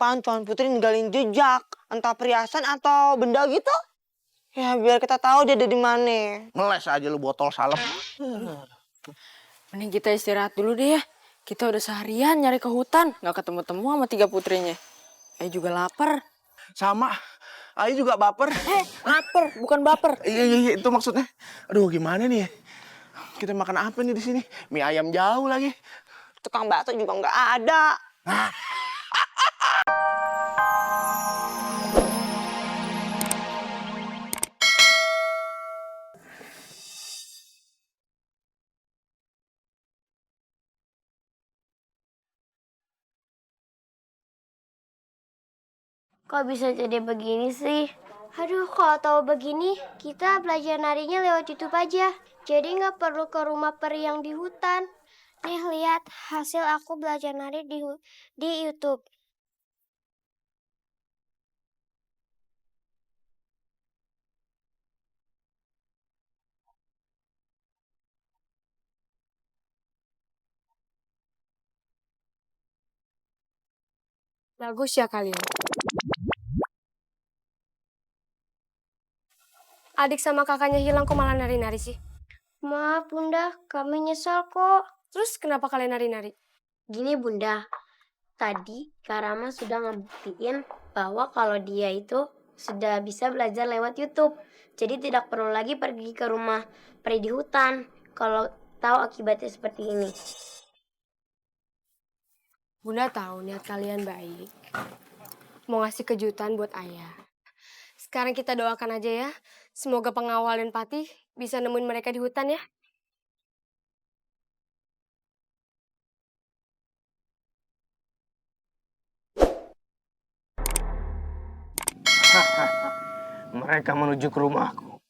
Pan Tuan Putri ninggalin jejak, entah perhiasan atau benda gitu. Ya biar kita tahu dia ada di mana. Ngeles aja lu botol salep. Mending kita istirahat dulu deh ya. Kita udah seharian nyari ke hutan, nggak ketemu-temu sama 3 putrinya. Juga lapar. Sama, Ayu juga baper. Lapar, bukan baper. Iya, itu maksudnya. Aduh, gimana nih? Kita makan apa nih di sini? Mie ayam jauh lagi. Tukang bakso juga nggak ada. Kok bisa jadi begini sih? Aduh, kalau tahu begini, kita belajar narinya lewat YouTube aja. Jadi nggak perlu ke rumah peri yang di hutan. Nih, lihat hasil aku belajar nari di YouTube. Bagus ya kalian. Adik sama kakaknya hilang kok malah nari-nari sih? Maaf, Bunda, kami nyesal kok. Terus kenapa kalian nari-nari? Gini, Bunda. Tadi Karama sudah ngebuktiin bahwa kalau dia itu sudah bisa belajar lewat YouTube. Jadi tidak perlu lagi pergi ke rumah peri di hutan kalau tahu akibatnya seperti ini. Bunda tahu niat kalian baik. Mau ngasih kejutan buat ayah. Sekarang kita doakan aja ya. Semoga pengawal dan Patih bisa nemuin mereka di hutan ya. Mereka menuju ke rumahku.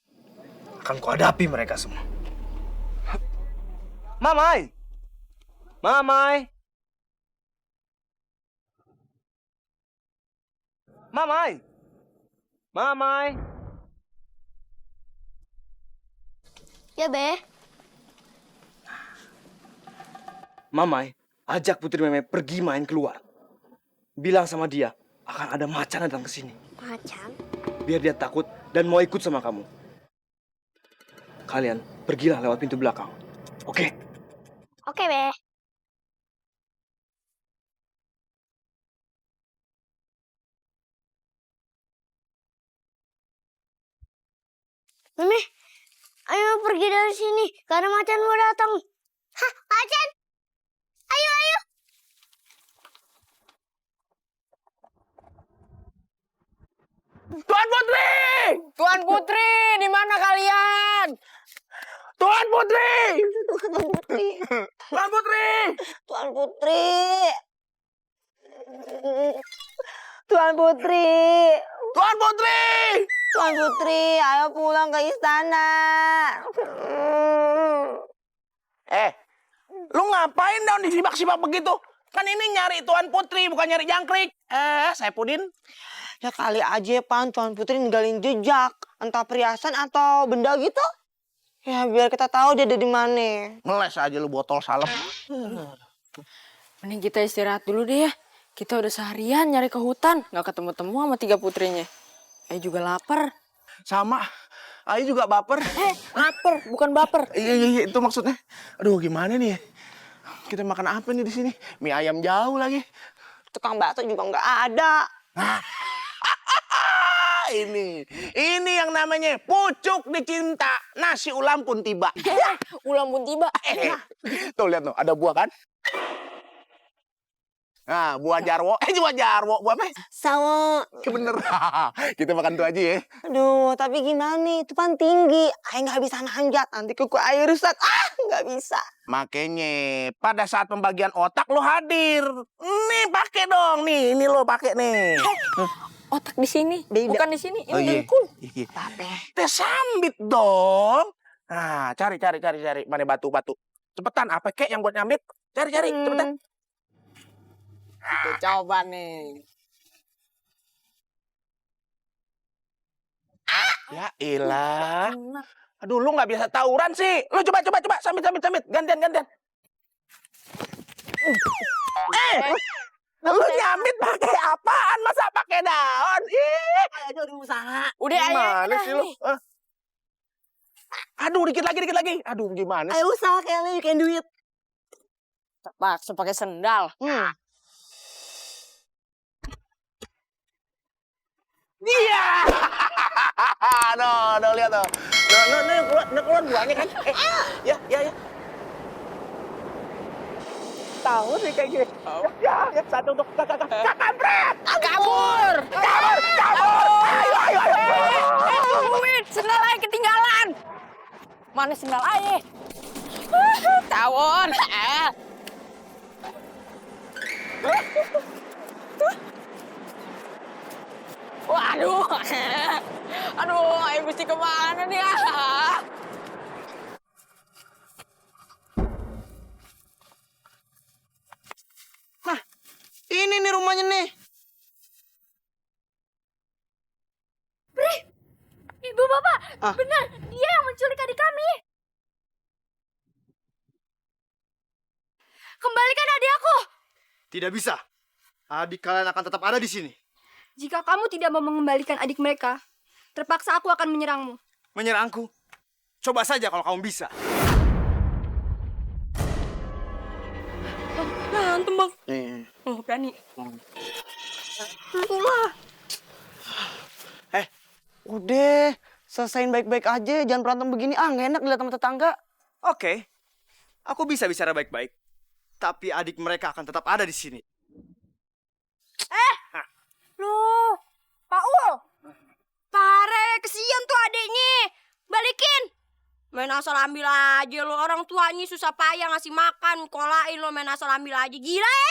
Akan kuhadapi mereka semua. Mamai! Mamai! Mamai! Mamai! Ya, Be. Mamai, ajak Putri Meme pergi main keluar. Bilang sama dia, akan ada macan datang ke sini. Macan? Biar dia takut dan mau ikut sama kamu. Kalian pergilah lewat pintu belakang. Oke? Oke, Be. Meme, ayo pergi dari sini karena macan mau datang. Hah, macan? Ayo, ayo. Tuan Putri! Tuan Putri, di mana kalian? Tuan Putri! Tuan Putri. Tuan Putri! Tuan Putri. Tuan Putri. Tuan Putri! Tuan Putri, ayo pulang ke istana. Lu ngapain daun disibak-sibak begitu? Kan ini nyari Tuan Putri, bukan nyari jangkrik. Saipudin. Ya kali aja Pan Tuan Putri ninggalin jejak, entah perhiasan atau benda gitu. Ya biar kita tahu dia ada di mana. Ngeles aja lu botol salep. Mending kita istirahat dulu deh ya. Kita udah seharian nyari ke hutan, nggak ketemu-temu sama 3 putrinya. Juga lapar. Sama, Ayu juga baper. Lapar, bukan baper. Iya, itu maksudnya. Aduh, gimana nih? Kita makan apa nih di sini? Mie ayam jauh lagi. Tukang bakso juga nggak ada. Ini yang namanya pucuk dicinta. Nasi ulam pun tiba. Ulam pun tiba. Tuh lihat tuh, ada buah kan? Nah, buah jarwo. Buah jarwo. Buah apa? Sawo. Bener. Kita makan tuh aja ya. Aduh, tapi gimana nih? Itu kan tinggi. Ayah nggak bisa nanjat. Nanti kuku ayah rusak. Nggak bisa. Makanya pada saat pembagian otak lo hadir. Nih pakai dong. Nih, ini lo pakai nih. Otak di sini, Beda. bukan di sini. Ini Oh, iya. dengkul. Iya. Teh sambit dong. Nah, cari. Mana batu. Cepetan, apa kek yang buat nyambit? Cari, cepetan. Kita coba nih. Ya elah. Aduh, lu nggak biasa tawuran sih. Lu coba. Sambit. Gantian. Lu nyamit pakai apaan? Masa pakai daun? Ih, Aja udah usaha. Udah ayo. gimana sih lu? Aduh, dikit lagi. Aduh, gimana sih? Ayo usaha Kelly, you can do it. Terpaksa pakai sendal. Iya. No, lihat tuh. No, keluar buahnya kan? Ya. Tahu sih kayak gini. Ya, satu untuk kampret. Kabur. Ayo. Tungguin, sendal ayah ketinggalan. Mana sendal ayah? Tawon. Waduh. Aduh, ayah mesti kemana nih? Ini nih rumahnya nih. Ibu bapak, benar dia yang menculik adik kami. Kembalikan adik aku. Tidak bisa. Adik kalian akan tetap ada di sini. Jika kamu tidak mau mengembalikan adik mereka, terpaksa aku akan menyerangmu. Menyerangku? Coba saja kalau kamu bisa. Berantem, Bang. Oh, berani. Udah, selesain baik-baik aja. Jangan berantem begini. Nggak enak dilihat sama tetangga. Oke. Aku bisa bicara baik-baik. Tapi adik mereka akan tetap ada di sini. Loh, Paul. Pare, kesian tuh adiknya. Balikin. Main asal ambil aja lo. Orang tuanya susah payah ngasih makan. Kolain lo main asal ambil aja. Gila ya?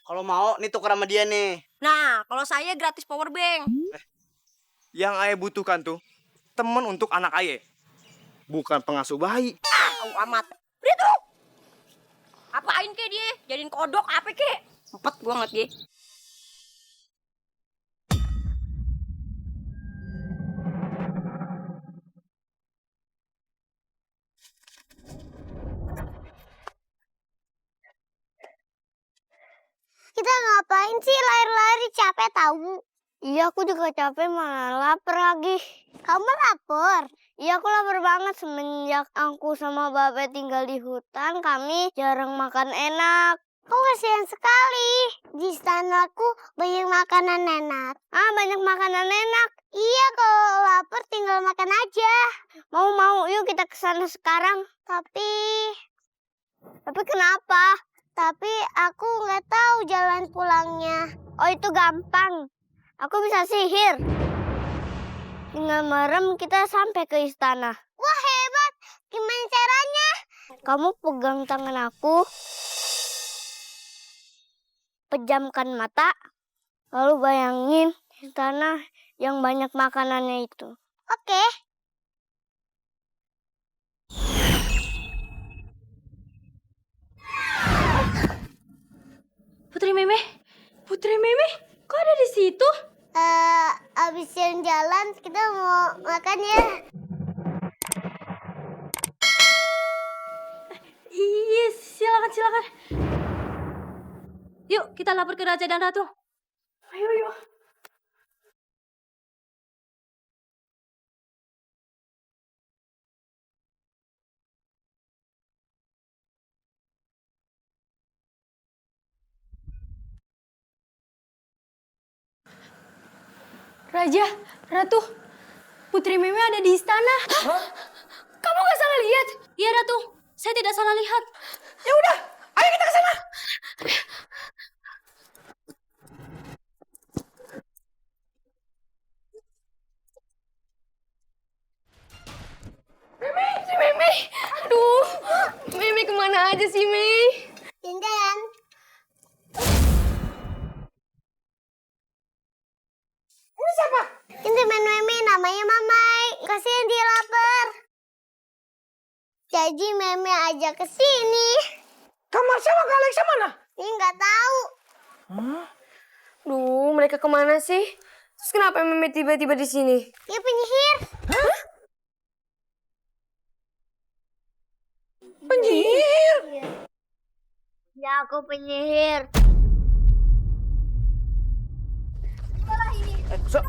Kalau mau, nih tuker sama dia nih. Nah, kalau saya gratis power bank. Yang ayah butuhkan tuh teman untuk anak ayah. Bukan pengasuh bayi. Tahu amat. Itu. Apain ke dia? Jadiin kodok apa ke? Empet gua ngeliat dia. Kita ngapain sih lari-lari, capek tahu? Iya, aku juga capek, malah lapar lagi. Kamu lapar? Iya, aku lapar banget. Semenjak aku sama Babe tinggal di hutan, kami jarang makan enak. Kok kasihan sekali. Di istanaku banyak makanan enak. Banyak makanan enak. Iya, kalau lapar tinggal makan aja. Mau, yuk kita ke sana sekarang. Tapi kenapa? Tapi aku nggak tahu jalan pulangnya. Oh, itu gampang. Aku bisa sihir. Tinggal merem kita sampai ke istana. Wah, hebat. Gimana caranya? Kamu pegang tangan aku. Pejamkan mata. Lalu bayangin istana yang banyak makanannya itu. Oke. Putri Meme, kok ada di situ? Abis jalan kita mau makan ya. Iya, silakan. Yuk, kita lapor ke Raja dan Ratu. Ayo. Raja, Ratu, Putri Meme ada di istana. Hah? Kamu gak salah lihat? Iya, Ratu. Saya tidak salah lihat. Ya udah, ayo kita ke sana. Meme. Aduh, Meme kemana aja sih, Mei? Jalan. Ini siapa? Ini teman Meme namanya Mamai. Kasihan dia lapar. Jadi Meme ajak ke sini. Kamar siapa? Kak Alexa mana? Ini nggak tahu. Duh, mereka kemana sih? Terus kenapa Meme tiba-tiba di sini? Dia penyihir. Penyihir. Ya, aku penyihir. So,